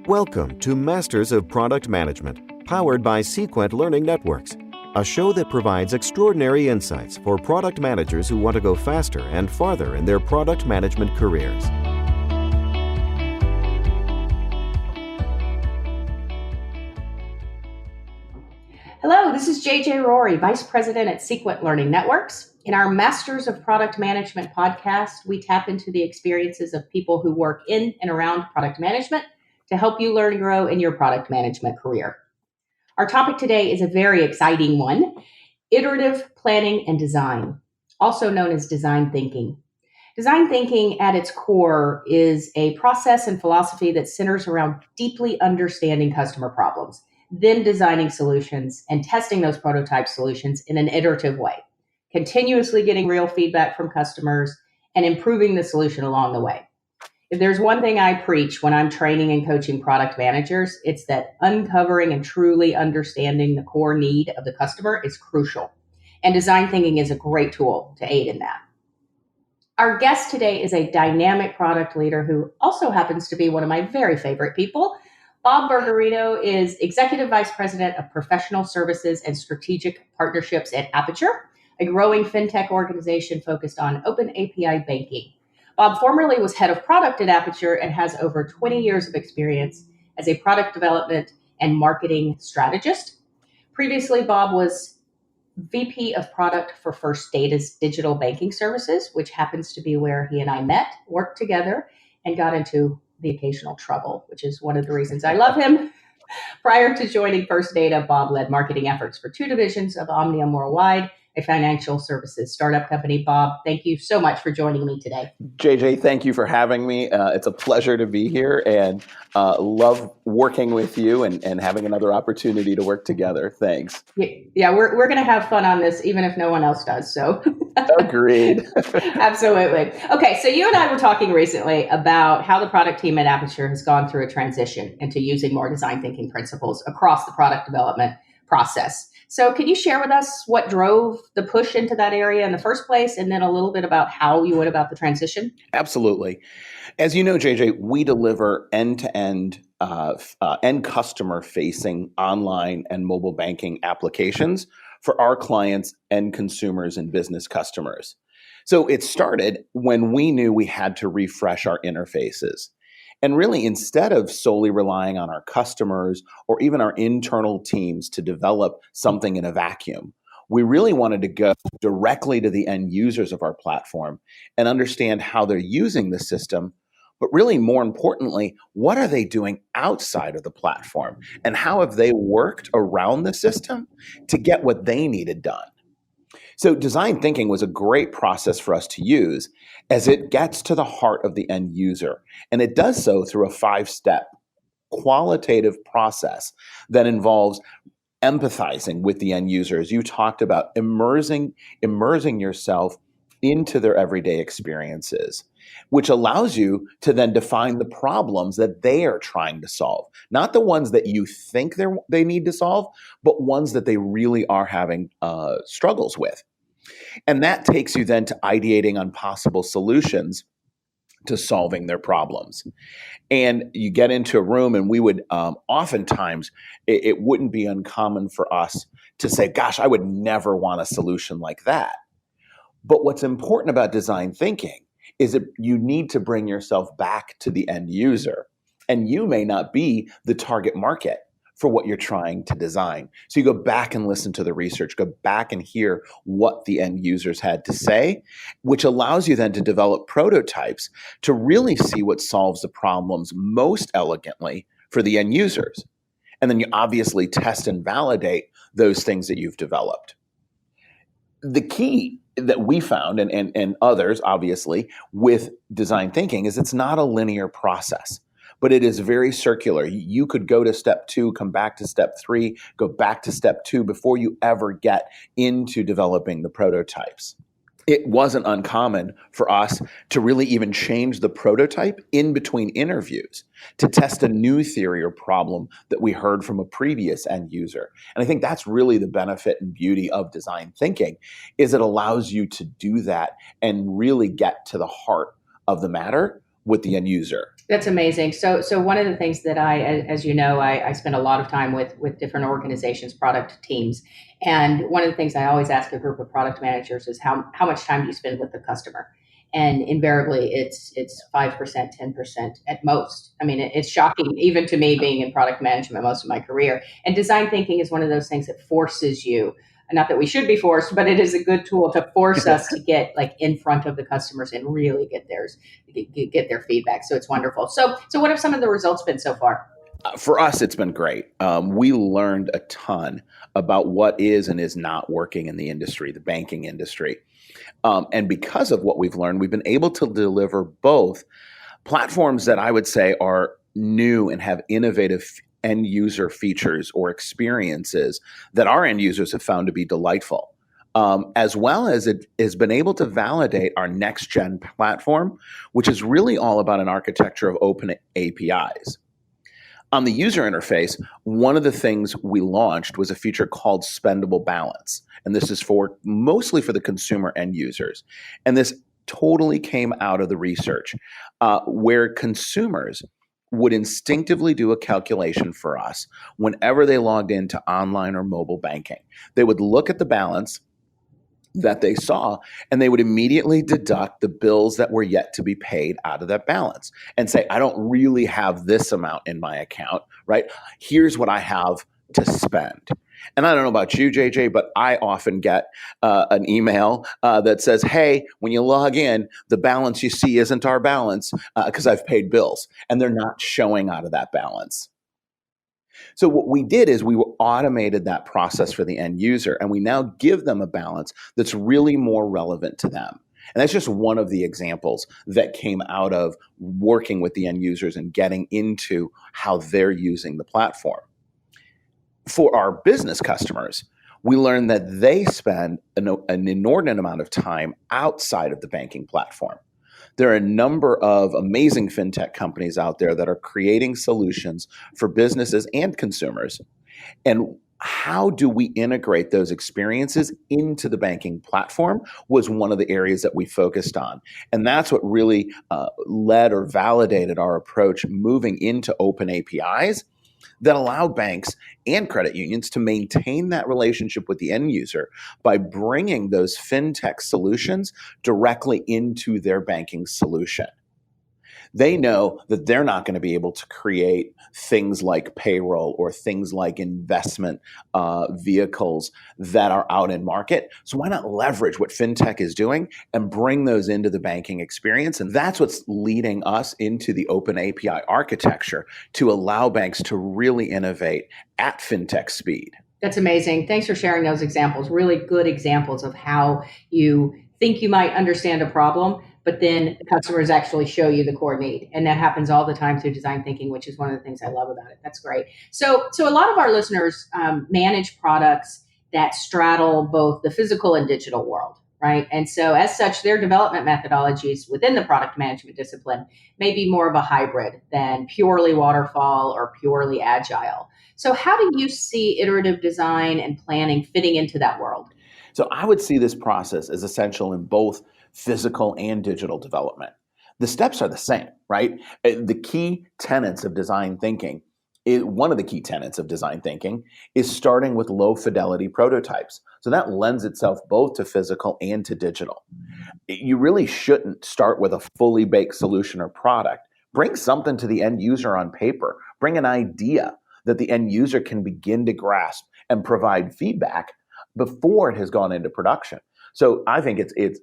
Welcome to Masters of Product Management, powered by Sequent Learning Networks, a show that provides extraordinary insights for product managers who want to go faster and farther in their product management careers. Hello, this is JJ Rory, Vice President at Sequent Learning Networks. In our Masters of Product Management podcast, we tap into the experiences of people who work in and around product management to help you learn and grow in your product management career. Our topic today is a very exciting one: iterative planning and design, also known as design thinking. Design thinking at its core is a process and philosophy that centers around deeply understanding customer problems, then designing solutions and testing those prototype solutions in an iterative way, continuously getting real feedback from customers and improving the solution along the way. If there's one thing I preach when I'm training and coaching product managers, it's that uncovering and truly understanding the core need of the customer is crucial. And design thinking is a great tool to aid in that. Our guest today is a dynamic product leader who also happens to be one of my very favorite people. Bob Burgarino is Executive Vice President of Professional Services and Strategic Partnerships at Aperture, a growing fintech organization focused on open API banking. Bob formerly was head of product at Aperture and has over 20 years of experience as a product development and marketing strategist. Previously, Bob was VP of product for First Data's digital banking services, which happens to be where he and I met, worked together, and got into the occasional trouble, which is one of the reasons I love him. Prior to joining First Data, Bob led marketing efforts for two divisions of Omnium Worldwide, a financial services startup company. Bob, thank you so much for joining me today. JJ, thank you for having me. It's a pleasure to be here and love working with you and having another opportunity to work together. Thanks. Yeah, we're going to have fun on this, even if no one else does. So Agreed. Absolutely. Okay, so you and I were talking recently about how the product team at Aperture has gone through a transition into using more design thinking principles across the product development process. So can you share with us what drove the push into that area in the first place, and then a little bit about how you went about the transition? Absolutely. As you know, JJ, we deliver end-to-end end customer-facing online and mobile banking applications for our clients, end consumers, and business customers. So it started when we knew we had to refresh our interfaces. And really, instead of solely relying on our customers or even our internal teams to develop something in a vacuum, we really wanted to go directly to the end users of our platform and understand how they're using the system, but really more importantly, what are they doing outside of the platform and how have they worked around the system to get what they needed done. So design thinking was a great process for us to use as it gets to the heart of the end user. And it does so through a 5-step qualitative process that involves empathizing with the end user. As you talked about, immersing yourself into their everyday experiences, which allows you to then define the problems that they are trying to solve. Not the ones that you think they need to solve, but ones that they really are having struggles with. And that takes you then to ideating on possible solutions to solving their problems. And you get into a room and we would oftentimes, it wouldn't be uncommon for us to say, gosh, I would never want a solution like that. But what's important about design thinking is that you need to bring yourself back to the end user. And you may not be the target market for what you're trying to design. So you go back and listen to the research, go back and hear what the end users had to say, which allows you then to develop prototypes to really see what solves the problems most elegantly for the end users. And then you obviously test and validate those things that you've developed. The key that we found, and others obviously, with design thinking is it's not a linear process, but it is very circular. You could go to step 2, come back to step 3, go back to step 2 before you ever get into developing the prototypes. It wasn't uncommon for us to really even change the prototype in between interviews to test a new theory or problem that we heard from a previous end user. And I think that's really the benefit and beauty of design thinking, is it allows you to do that and really get to the heart of the matter with the end user. That's amazing. So one of the things that as you know, I spend a lot of time with different organizations, product teams, and one of the things I always ask a group of product managers is how much time do you spend with the customer? And invariably, it's 5%, 10% at most. I mean, it's shocking, even to me, being in product management most of my career. And design thinking is one of those things that forces you. Not that we should be forced, but it is a good tool to force us to get like in front of the customers and really get their feedback. So it's wonderful. So what have some of the results been so far? For us, it's been great. We learned a ton about what is and is not working in the industry, the banking industry. And because of what we've learned, we've been able to deliver both platforms that I would say are new and have innovative end user features or experiences that our end users have found to be delightful. As well as it has been able to validate our next gen platform, which is really all about an architecture of open APIs. On the user interface, one of the things we launched was a feature called Spendable Balance. And this is mostly for the consumer end users. And this totally came out of the research where consumers would instinctively do a calculation for us whenever they logged into online or mobile banking. They would look at the balance that they saw, and they would immediately deduct the bills that were yet to be paid out of that balance and say, I don't really have this amount in my account, right? Here's what I have to spend. And I don't know about you, JJ, but I often get an email that says, hey, when you log in, the balance you see isn't our balance because I've paid bills, and they're not showing out of that balance. So what we did is we automated that process for the end user, and we now give them a balance that's really more relevant to them. And that's just one of the examples that came out of working with the end users and getting into how they're using the platform. For our business customers, we learned that they spend an inordinate amount of time outside of the banking platform. There are a number of amazing fintech companies out there that are creating solutions for businesses and consumers. And how do we integrate those experiences into the banking platform was one of the areas that we focused on. And that's what really led or validated our approach moving into open APIs that allow banks and credit unions to maintain that relationship with the end user by bringing those fintech solutions directly into their banking solution. They know that they're not going to be able to create things like payroll or things like investment vehicles that are out in market. So why not leverage what fintech is doing and bring those into the banking experience? And that's what's leading us into the open API architecture to allow banks to really innovate at fintech speed. That's amazing. Thanks for sharing those examples. Really good examples of how you think you might understand a problem, but then the customers actually show you the core need. And that happens all the time through design thinking, which is one of the things I love about it. That's great. So a lot of our listeners manage products that straddle both the physical and digital world, right? And so as such, their development methodologies within the product management discipline may be more of a hybrid than purely waterfall or purely agile. So how do you see iterative design and planning fitting into that world? So I would see this process as essential in both physical and digital development. The steps are the same, right? The key tenets of design thinking, one of the key tenets of design thinking is starting with low fidelity prototypes. So that lends itself both to physical and to digital. You really shouldn't start with a fully baked solution or product. Bring something to the end user on paper. Bring an idea that the end user can begin to grasp and provide feedback before it has gone into production. So I think it's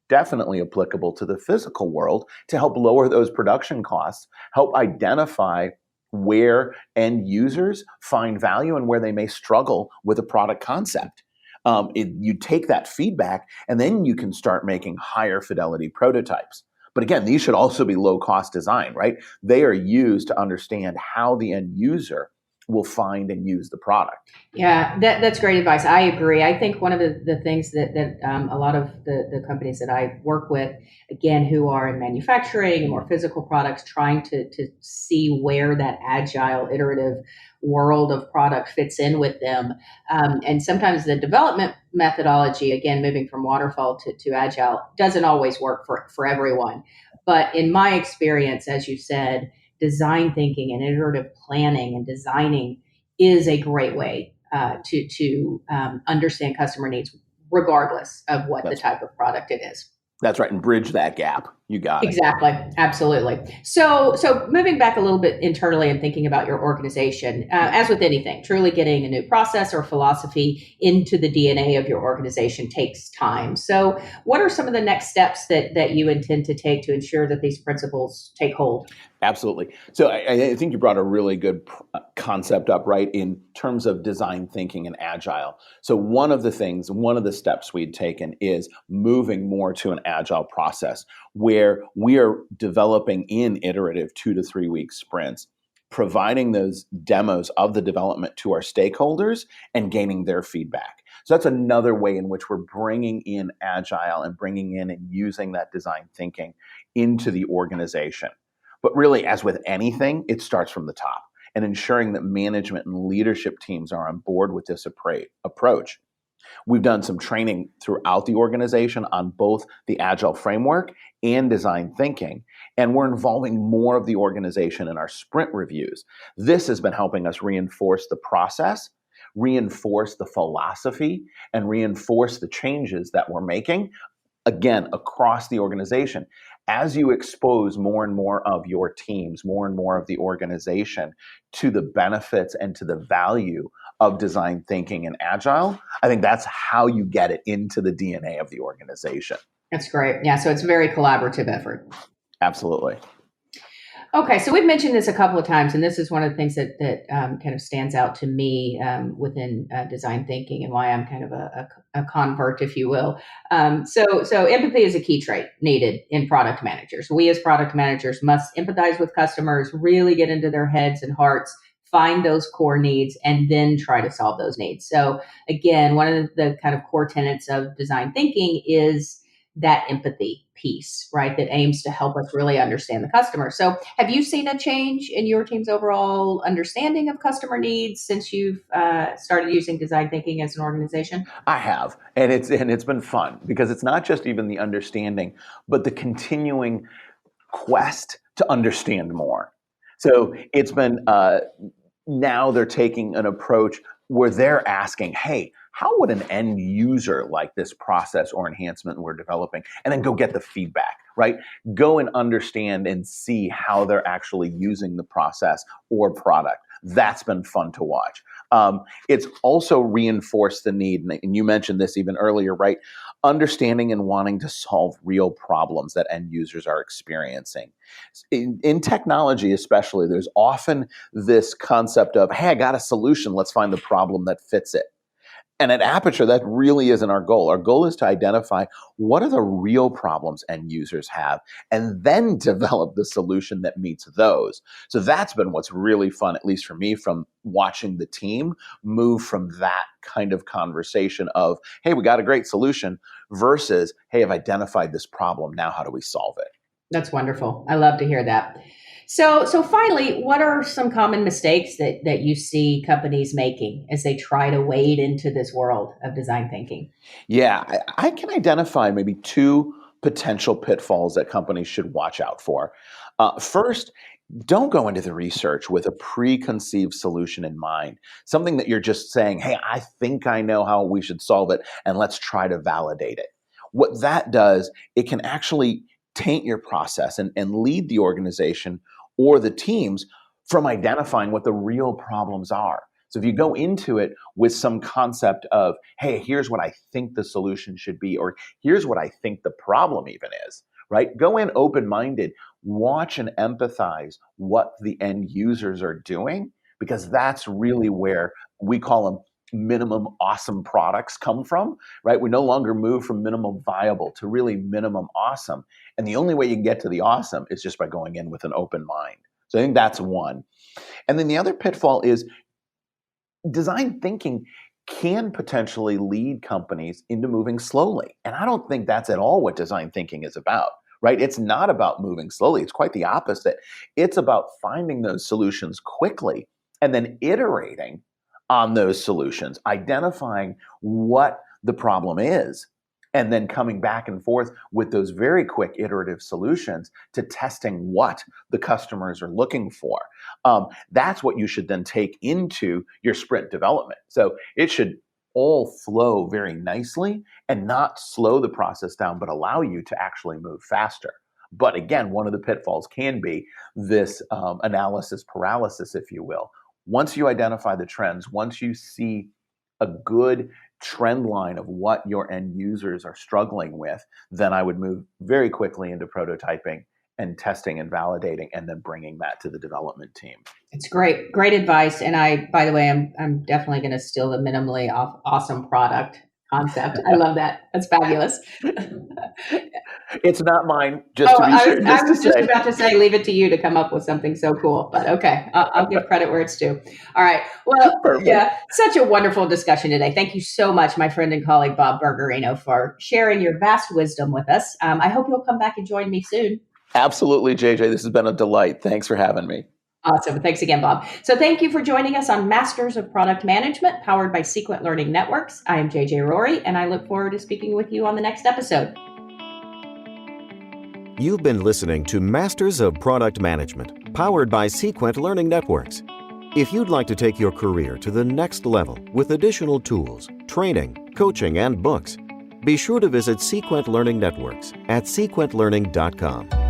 definitely applicable to the physical world to help lower those production costs, help identify where end users find value and where they may struggle with a product concept. You take that feedback and then you can start making higher fidelity prototypes. But again, these should also be low cost design, right? They are used to understand how the end user will find and use the product. Yeah, that's great advice. I agree. I think one of the things that a lot of the companies that I work with, again, who are in manufacturing and more physical products, trying to see where that agile, iterative world of product fits in with them. And sometimes the development methodology, again, moving from waterfall to agile, doesn't always work for everyone. But in my experience, as you said, design thinking and iterative planning and designing is a great way to understand customer needs, regardless of what the That's type of product it is. that's right, and bridge that gap. You got it. Exactly. Absolutely. So moving back a little bit internally and thinking about your organization, as with anything, truly getting a new process or philosophy into the DNA of your organization takes time. So what are some of the next steps that you intend to take to ensure that these principles take hold? Absolutely. So I think you brought a really good concept up, right, in terms of design thinking and agile. So one of the steps we'd taken is moving more to an agile process where we are developing in iterative 2 to 3 week sprints, providing those demos of the development to our stakeholders and gaining their feedback. So that's another way in which we're bringing in agile and bringing in and using that design thinking into the organization. But really, as with anything, it starts from the top and ensuring that management and leadership teams are on board with this approach. We've done some training throughout the organization on both the Agile framework and design thinking, and we're involving more of the organization in our sprint reviews. This has been helping us reinforce the process, reinforce the philosophy, and reinforce the changes that we're making, again, across the organization. As you expose more and more of your teams, more and more of the organization to the benefits and to the value of design thinking and agile, I think that's how you get it into the DNA of the organization. That's great. Yeah. So it's a very collaborative effort. Absolutely. Okay, so we've mentioned this a couple of times, and this is one of the things that kind of stands out to me within design thinking, and why I'm kind of a convert, if you will. So empathy is a key trait needed in product managers. We as product managers must empathize with customers, really get into their heads and hearts, find those core needs, and then try to solve those needs. So again, one of the kind of core tenets of design thinking is that empathy piece, right? That aims to help us really understand the customer. So have you seen a change in your team's overall understanding of customer needs since you've started using design thinking as an organization? I have, and it's been fun because it's not just even the understanding, but the continuing quest to understand more. So it's been now they're taking an approach where they're asking, hey, how would an end user like this process or enhancement we're developing? And then go get the feedback, right? Go and understand and see how they're actually using the process or product. That's been fun to watch. It's also reinforced the need, and you mentioned this even earlier, right? Understanding and wanting to solve real problems that end users are experiencing. In technology especially, there's often this concept of, hey, I got a solution, let's find the problem that fits it. And at Aperture, that really isn't our goal. Our goal is to identify what are the real problems end users have and then develop the solution that meets those. So that's been what's really fun, at least for me, from watching the team move from that kind of conversation of, hey, we got a great solution versus, hey, I've identified this problem. Now, how do we solve it? That's wonderful. I love to hear that. So finally, what are some common mistakes that you see companies making as they try to wade into this world of design thinking? Yeah, I can identify maybe two potential pitfalls that companies should watch out for. First, don't go into the research with a preconceived solution in mind, something that you're just saying, hey, I think I know how we should solve it, and let's try to validate it. What that does, it can actually taint your process and lead the organization or the teams from identifying what the real problems are. So if you go into it with some concept of, hey, here's what I think the solution should be, or here's what I think the problem even is, right? Go in open-minded, watch and empathize what the end users are doing, because that's really where we call them minimum awesome products come from, right? We no longer move from minimum viable to really minimum awesome. And the only way you can get to the awesome is just by going in with an open mind. So I think that's one. And then the other pitfall is design thinking can potentially lead companies into moving slowly. And I don't think that's at all what design thinking is about, right? It's not about moving slowly. It's quite the opposite. It's about finding those solutions quickly and then iterating on those solutions, identifying what the problem is, and then coming back and forth with those very quick iterative solutions to testing what the customers are looking for. That's what you should then take into your sprint development. So it should all flow very nicely and not slow the process down, but allow you to actually move faster. But again, one of the pitfalls can be this analysis paralysis, if you will. Once you identify the trends, once you see a good trend line of what your end users are struggling with, then I would move very quickly into prototyping and testing and validating, and then bringing that to the development team. It's great advice. And by the way, I'm definitely going to steal the minimally awesome product concept. I love that. That's fabulous. It's not mine, just to be sure. I was just about to say, leave it to you to come up with something so cool. But okay, I'll give credit where it's due. All right. Well, Perfect. Yeah, such a wonderful discussion today. Thank you so much, my friend and colleague, Bob Burgarino, for sharing your vast wisdom with us. I hope you'll come back and join me soon. Absolutely, JJ. This has been a delight. Thanks for having me. Awesome. Thanks again, Bob. So thank you for joining us on Masters of Product Management, powered by Sequent Learning Networks. I am JJ Rory, and I look forward to speaking with you on the next episode. You've been listening to Masters of Product Management, powered by Sequent Learning Networks. If you'd like to take your career to the next level with additional tools, training, coaching, and books, be sure to visit Sequent Learning Networks at sequentlearning.com.